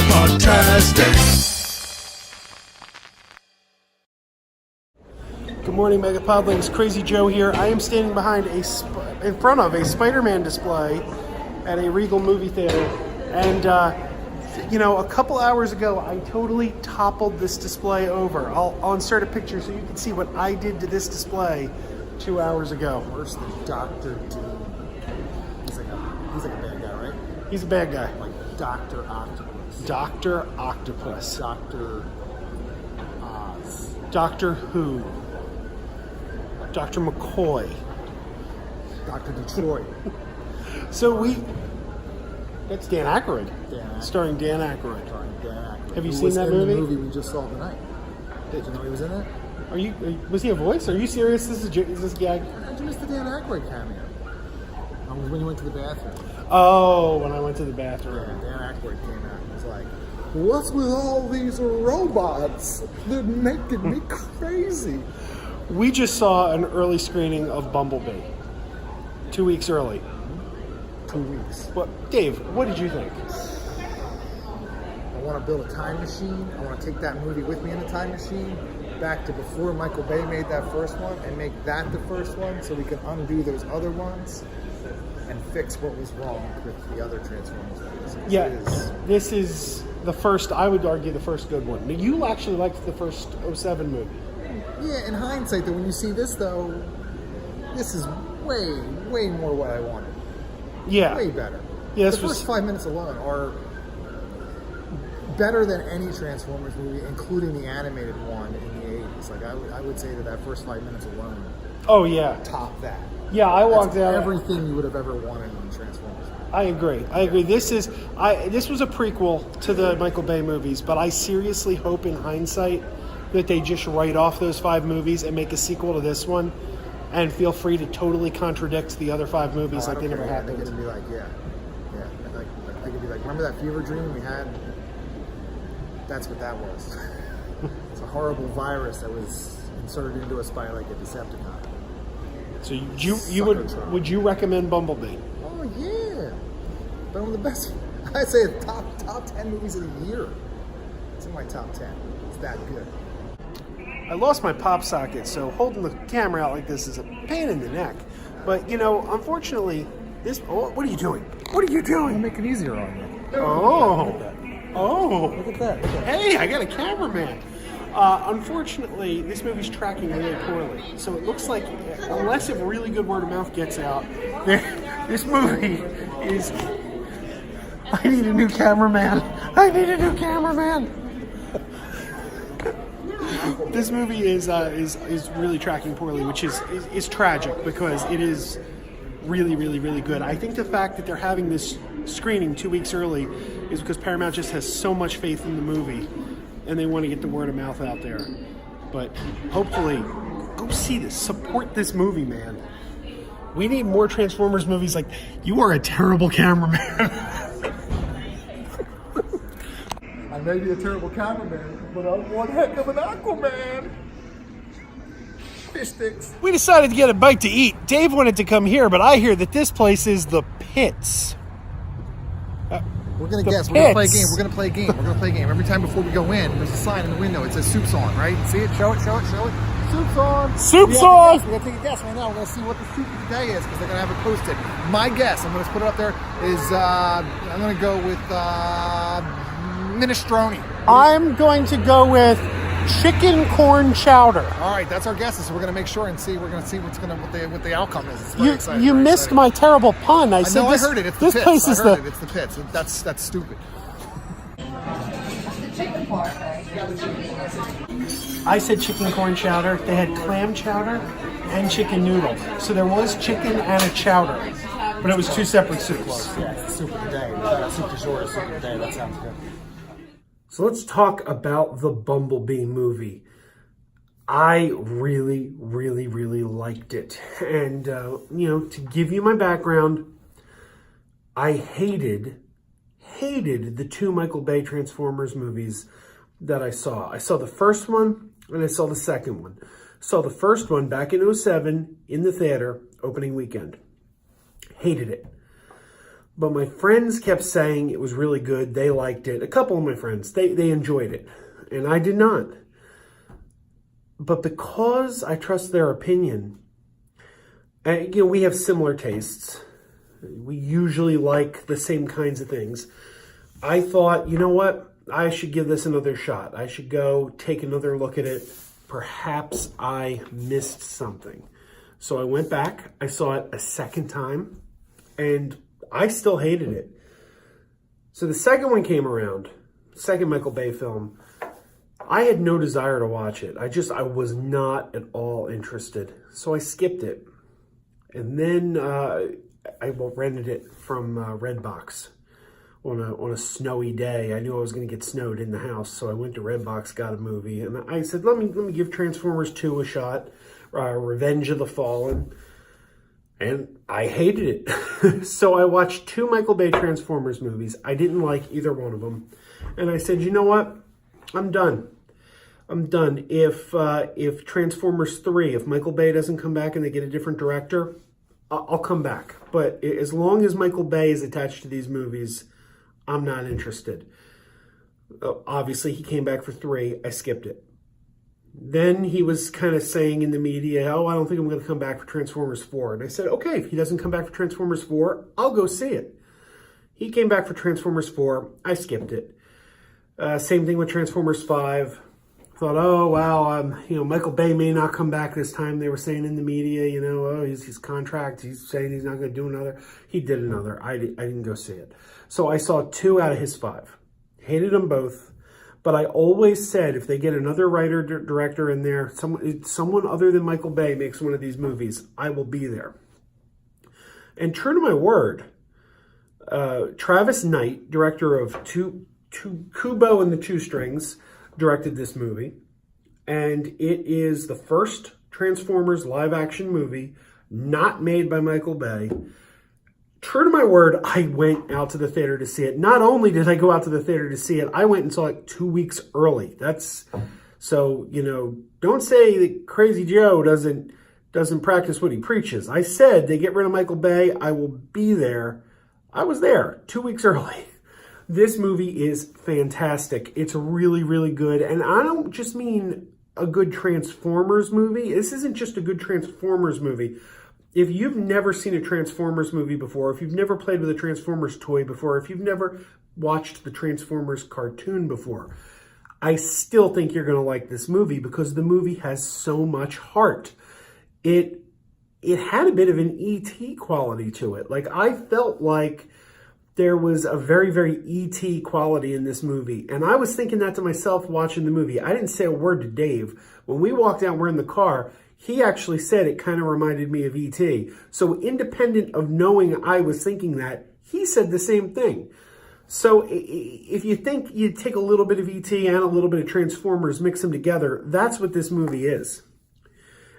MegaPodTastic. Good morning, MegaPodlings. Krazy Joe here. I am standing behind in front of a Spider-Man display at a Regal movie theater. And, a couple hours ago, I totally toppled this display over. I'll insert a picture so you can see what I did to this display 2 hours ago. Worse than Dr. Doom. He's like a bad guy, right? He's a bad guy. Like Dr. Octopus. Dr. Octopus. Dr. Oz. Doctor Who. Dr. McCoy. Dr. Detroit. That's Dan Aykroyd. Starring Dan Aykroyd. Have you seen that movie? The movie we just saw tonight. Did you know he was in it? Was he a voice? Are you serious? Is this gag? How'd you miss the Dan Aykroyd cameo? It was when you went to the bathroom. Oh, when I went to the bathroom. Yeah, Dan Aykroyd came out and was like, "What's with all these robots? They're making me crazy." We just saw an early screening of Bumblebee. 2 weeks early. 2 weeks. Dave, what did you think? I want to build a time machine. I want to take that movie with me in the time machine back to before Michael Bay made that first one and make that the first one so we can undo those other ones and fix what was wrong with the other Transformers movies. Yeah, this is the first, I would argue, the first good one. Now, you actually liked the first 07 movie. Yeah, in hindsight, though, when you see this, though, this is way, way more what I wanted. Yeah. Way better. Yeah, the first 5 minutes alone are better than any Transformers movie, including the animated one in the 80s. Like, I would say that first 5 minutes alone top that. Yeah, I walked out. Everything you would have ever wanted in Transformers. I agree. This was a prequel to the Michael Bay movies, but I seriously hope in hindsight that they just write off those 5 movies and make a sequel to this one, and feel free to totally contradict the other 5 movies like they never happened. They're going to be like, yeah. Like, they could be like, remember that fever dream we had? That's what that was. It's a horrible virus that was inserted into us by like a Decepticon. So would you recommend Bumblebee? Oh yeah, but one of the best. I'd say top 10 movies of the year. It's in my top 10. It's that good. I lost my pop socket, so holding the camera out like this is a pain in the neck. But, unfortunately, what are you doing? What are you doing? I'll make it easier on you. Oh. Look at that. Hey, I got a cameraman. Unfortunately, this movie's tracking really poorly. So it looks like, unless if really good word of mouth gets out, this movie is... I need a new cameraman. This movie is really tracking poorly, which is tragic because it is really, really, really good. I think the fact that they're having this screening 2 weeks early is because Paramount just has so much faith in the movie and they want to get the word of mouth out there. But hopefully, go see this. Support this movie, man. We need more Transformers movies like, you are a terrible cameraman. I may be a terrible cameraman, but I'm one heck of an Aquaman. Fish sticks. We decided to get a bite to eat. Dave wanted to come here, but I hear that this place is the Pits. We're going to guess. We're going to play a game. Every time before we go in, there's a sign in the window. It says soup's on, right? See it? Show it. Soup's on. Soup's on. We're going to take a guess right now. We're going to see what the soup of the day is because they're going to have it posted. My guess, I'm going to put it up there, is I'm going to go with minestrone. I'm going to go with chicken corn chowder. All right, that's our guesses. So we're going to make sure and see. We're going to see what the outcome is. It's very exciting. You missed my terrible pun. I said I heard it. It's the Pits. Place is It's the Pits. That's stupid. I said chicken corn chowder. They had clam chowder and chicken noodle. So there was chicken and a chowder, but it was 2 separate soups. Yeah, it's the soup of the day. Soup du jour, soup of the day. That sounds good. So let's talk about the Bumblebee movie. I really, really, really liked it. And, to give you my background, I hated the 2 Michael Bay Transformers movies that I saw. I saw the first one and I saw the second one. Saw the first one back in 07 in the theater, opening weekend. Hated it. But my friends kept saying it was really good. They liked it. A couple of my friends, they enjoyed it. And I did not. But because I trust their opinion, we have similar tastes. We usually like the same kinds of things. I thought, you know what? I should give this another shot. I should go take another look at it. Perhaps I missed something. So I went back. I saw it a second time. And I still hated it. So the second one came around. Second Michael Bay film. I had no desire to watch it. I was not at all interested. So I skipped it. And then I rented it from Redbox on a snowy day. I knew I was going to get snowed in the house, so I went to Redbox, got a movie, and I said, let me give Transformers 2 a shot, Revenge of the Fallen, and I hated it. So I watched 2 Michael Bay Transformers movies. I didn't like either one of them, and I said, you know what? I'm done. If Transformers 3, if Michael Bay doesn't come back and they get a different director, I'll come back. But as long as Michael Bay is attached to these movies, I'm not interested. Obviously, he came back for 3. I skipped it. Then he was kind of saying in the media, oh, I don't think I'm going to come back for Transformers 4. And I said, okay, if he doesn't come back for Transformers 4, I'll go see it. He came back for Transformers 4. I skipped it. Same thing with Transformers 5. Thought, oh, wow, Michael Bay may not come back this time. They were saying in the media, oh, his contract, he's saying he's not going to do another. He did another. I didn't go see it. So I saw 2 out of his 5. Hated them both. But I always said, if they get another writer, director in there, someone other than Michael Bay makes one of these movies, I will be there. And true to my word, Travis Knight, director of Kubo and the Two Strings, directed this movie, and it is the first Transformers live-action movie not made by Michael Bay. True to my word, I went out to the theater to see it. Not only did I go out to the theater to see it, I went and saw it 2 weeks early. So, don't say that Crazy Joe doesn't practice what he preaches. I said they get rid of Michael Bay, I will be there. I was there 2 weeks early. This movie is fantastic. It's really, really good. And I don't just mean a good Transformers movie. This isn't just a good Transformers movie. If you've never seen a Transformers movie before, if you've never played with a Transformers toy before, if you've never watched the Transformers cartoon before, I still think you're going to like this movie because the movie has so much heart. It had a bit of an E.T. quality to it. Like, I felt like there was a very, very E.T. quality in this movie. And I was thinking that to myself watching the movie. I didn't say a word to Dave. When we walked out, we're in the car, he actually said it kind of reminded me of E.T. So independent of knowing I was thinking that, he said the same thing. So if you think you take a little bit of E.T. and a little bit of Transformers, mix them together, that's what this movie is.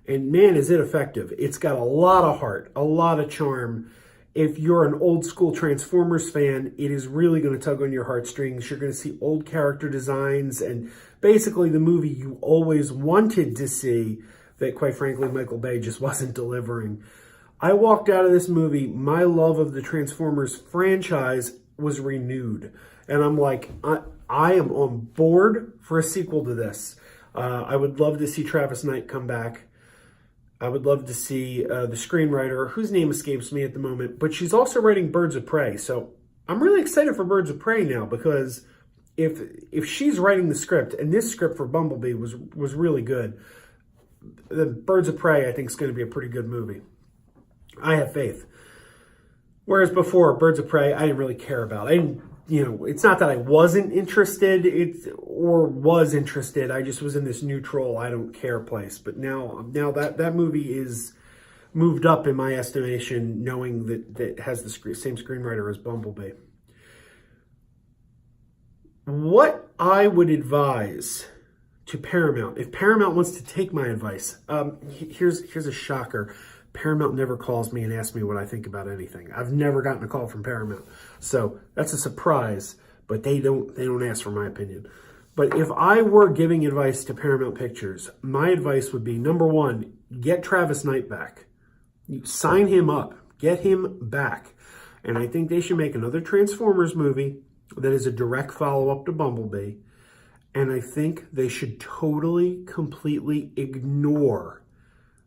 And man, is it effective. It's got a lot of heart, a lot of charm. If you're an old school Transformers fan, it is really going to tug on your heartstrings. You're going to see old character designs and basically the movie you always wanted to see that, quite frankly, Michael Bay just wasn't delivering. I walked out of this movie, my love of the Transformers franchise was renewed. And I'm like, I am on board for a sequel to this. I would love to see Travis Knight come back. I would love to see the screenwriter, whose name escapes me at the moment, but she's also writing Birds of Prey. So I'm really excited for Birds of Prey now because if she's writing the script, and this script for Bumblebee was really good, the Birds of Prey I think is going to be a pretty good movie. I have faith. Whereas before, Birds of Prey, I didn't really care about. It's not that I wasn't interested or was interested. I just was in this neutral, I don't care place. But now that movie is moved up in my estimation, knowing that it has the same screenwriter as Bumblebee. What I would advise to Paramount, if Paramount wants to take my advice, here's a shocker. Paramount never calls me and asks me what I think about anything. I've never gotten a call from Paramount. So that's a surprise, but they don't ask for my opinion. But if I were giving advice to Paramount Pictures, my advice would be, number one, get Travis Knight back. You sign him up. Get him back. And I think they should make another Transformers movie that is a direct follow-up to Bumblebee. And I think they should totally, completely ignore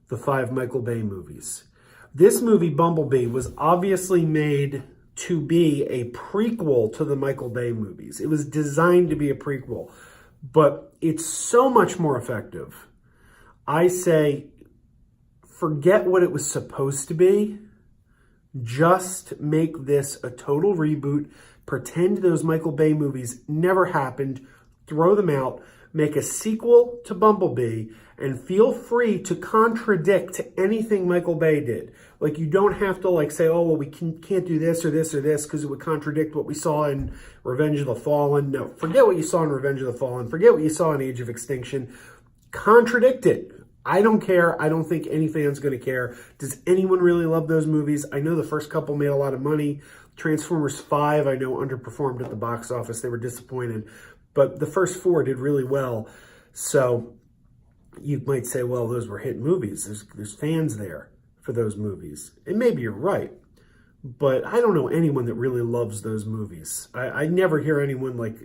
the 5 Michael Bay movies. This movie, Bumblebee, was obviously made to be a prequel to the Michael Bay movies. It was designed to be a prequel, but it's so much more effective. I say, forget what it was supposed to be. Just make this a total reboot. Pretend those Michael Bay movies never happened. Throw them out. Make a sequel to Bumblebee, and feel free to contradict anything Michael Bay did. Like, you don't have to like say, oh, well, we can't do this or this or this because it would contradict what we saw in Revenge of the Fallen. No, forget what you saw in Revenge of the Fallen. Forget what you saw in Age of Extinction. Contradict it. I don't care. I don't think any fan's going to care. Does anyone really love those movies? I know the first couple made a lot of money. Transformers 5, I know, underperformed at the box office. They were disappointed. But the first 4 did really well. So you might say, well, those were hit movies. There's fans there for those movies. And maybe you're right. But I don't know anyone that really loves those movies. I never hear anyone like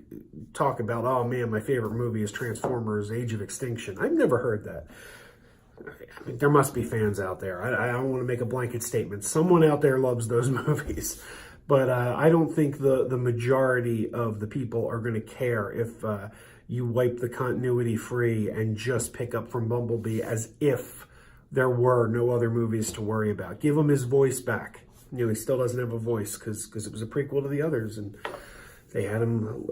talk about, oh man, my favorite movie is Transformers Age of Extinction. I've never heard that. I mean, there must be fans out there. I don't want to make a blanket statement. Someone out there loves those movies. But I don't think the majority of the people are going to care if you wipe the continuity free and just pick up from Bumblebee as if there were no other movies to worry about. Give him his voice back. You know, he still doesn't have a voice because it was a prequel to the others, and they had him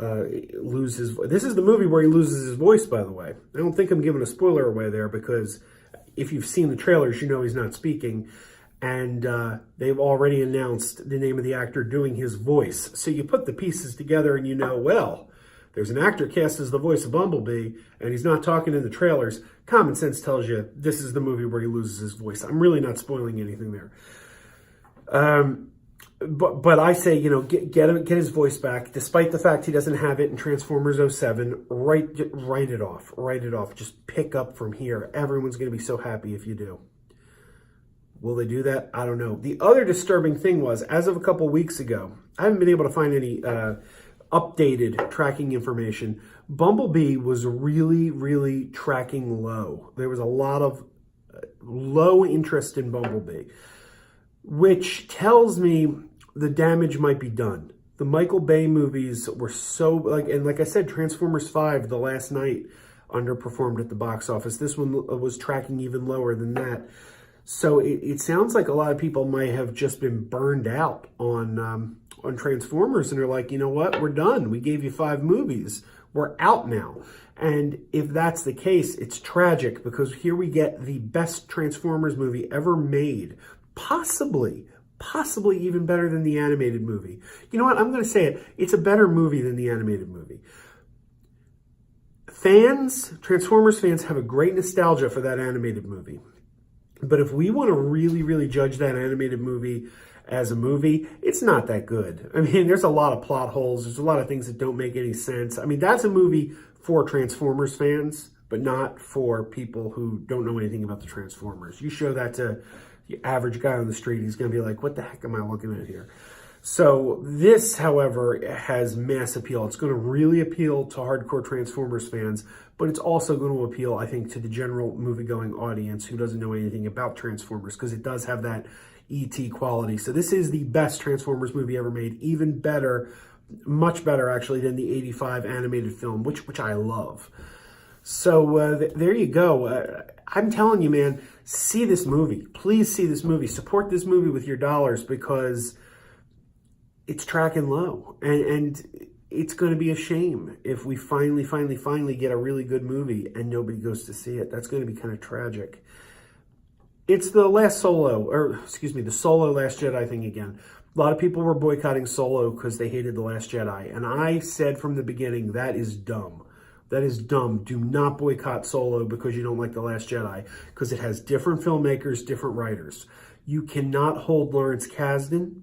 lose his voice. This is the movie where he loses his voice, by the way. I don't think I'm giving a spoiler away there, because if you've seen the trailers, you know he's not speaking. And they've already announced the name of the actor doing his voice. So you put the pieces together and you know, well, there's an actor cast as the voice of Bumblebee, and he's not talking in the trailers. Common sense tells you this is the movie where he loses his voice. I'm really not spoiling anything there. But I say, you know, get his voice back, despite the fact he doesn't have it in Transformers 07. Write it off. Write it off. Just pick up from here. Everyone's going to be so happy if you do. Will they do that? I don't know. The other disturbing thing was, as of a couple weeks ago, I haven't been able to find any updated tracking information. Bumblebee was really, really tracking low. There was a lot of low interest in Bumblebee, which tells me the damage might be done. The Michael Bay movies were so, like I said, Transformers 5, The Last Night, underperformed at the box office. This one was tracking even lower than that. So it sounds like a lot of people might have just been burned out on Transformers, and they're like, you know what, we're done. We gave you 5 movies. We're out now. And if that's the case, it's tragic, because here we get the best Transformers movie ever made. Possibly even better than the animated movie. You know what, I'm going to say it. It's a better movie than the animated movie. Transformers fans have a great nostalgia for that animated movie. But if we want to really, really judge that animated movie as a movie, it's not that good. I mean, there's a lot of plot holes. There's a lot of things that don't make any sense. I mean, that's a movie for Transformers fans, but not for people who don't know anything about the Transformers. You show that to the average guy on the street, he's going to be like, what the heck am I looking at here? So this, however, has mass appeal. It's going to really appeal to hardcore Transformers fans, but it's also going to appeal, I think, to the general movie-going audience who doesn't know anything about Transformers, because it does have that E.T. quality. So this is the best Transformers movie ever made, even better, much better, actually, than the 85 animated film, which I love. So there you go. I'm telling you, man, see this movie. Please see this movie. Support this movie with your dollars, because it's tracking low, and it's going to be a shame if we finally get a really good movie and nobody goes to see it. That's going to be kind of tragic. It's the the Solo Last Jedi thing again. A lot of people were boycotting Solo because they hated The Last Jedi, and I said from the beginning, that is dumb. That is dumb. Do not boycott Solo because you don't like The Last Jedi, because it has different filmmakers, different writers. You cannot hold Lawrence Kasdan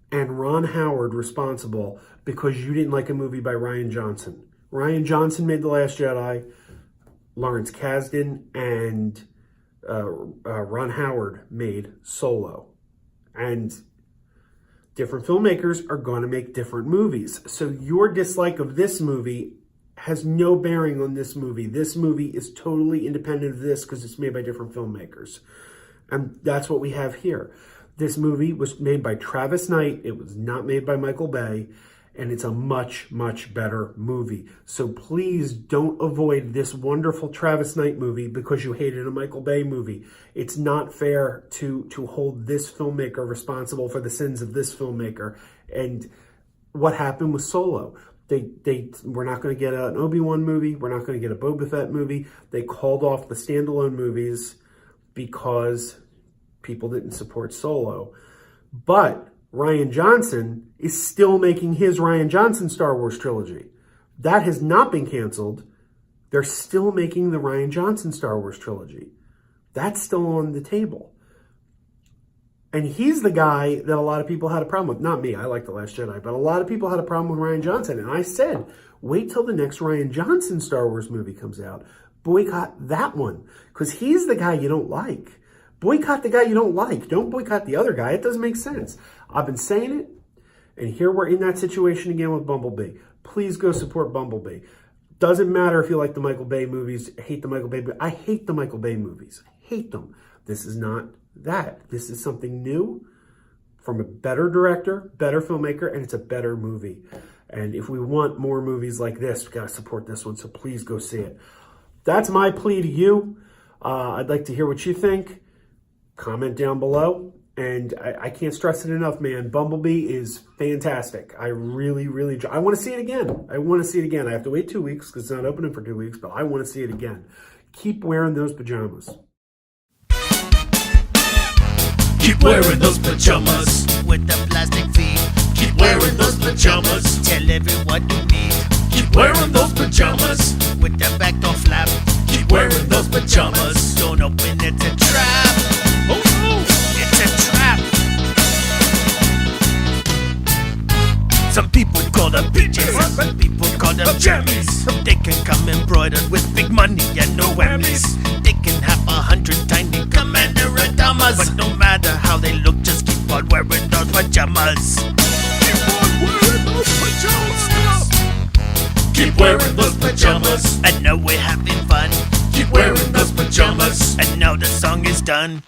and Ron Howard responsible because you didn't like a movie by Rian Johnson. Rian Johnson made The Last Jedi. Lawrence Kasdan and Ron Howard made Solo. And Different filmmakers are going to make different movies. So your dislike of this movie has no bearing on this movie. This movie is totally independent of this because it's made by different filmmakers. And that's what we have here. This movie was made by Travis Knight. It was not made by Michael Bay. And it's a much, much better movie. So please don't avoid this wonderful Travis Knight movie because you hated a Michael Bay movie. It's not fair to hold this filmmaker responsible for the sins of this filmmaker. And what happened with Solo? We're not going to get an Obi-Wan movie. We're not going to get a Boba Fett movie. They called off the standalone movies because people didn't support Solo. But Rian Johnson is still making his Rian Johnson Star Wars trilogy. That has not been canceled. They're still making the Rian Johnson Star Wars trilogy. That's still on the table. And he's the guy that a lot of people had a problem with. Not me, I like The Last Jedi, but a lot of people had a problem with Rian Johnson. And I said, wait till the next Rian Johnson Star Wars movie comes out. Boycott that one, because he's the guy you don't like. Boycott the guy you don't like. Don't boycott the other guy. It doesn't make sense. I've been saying it, and here we're in that situation again with Bumblebee. Please go support Bumblebee. Doesn't matter if you like the Michael Bay movies, hate the Michael Bay movies. I hate the Michael Bay movies. I hate them. This is not that. This is something new from a better director, better filmmaker, and it's a better movie. And if we want more movies like this, we got to support this one, so please go see it. That's my plea to you. I'd like to hear what you think. Comment down below. And I can't stress it enough, man. Bumblebee is fantastic. I really, really, I want to see it again. I want to see it again. I have to wait 2 weeks because it's not opening for 2 weeks, but I want to see it again. Keep wearing those pajamas. Keep wearing those pajamas with the plastic feet. Keep wearing those pajamas. Tell everyone you meet. Keep wearing those pajamas with the back door flap. Keep wearing those pajamas. Don't open it, it's a trap. Oh no, it's a trap. Some people call them bitches, some people call them jammies. They can come embroidered with big money and no whammies. They can have 100 tiny commander adamas, but no matter how they look, just keep on wearing those pajamas. Keep on wearing those pajamas. Keep wearing those pajamas. And now we're having fun. Keep wearing those pajamas. And now the song is done.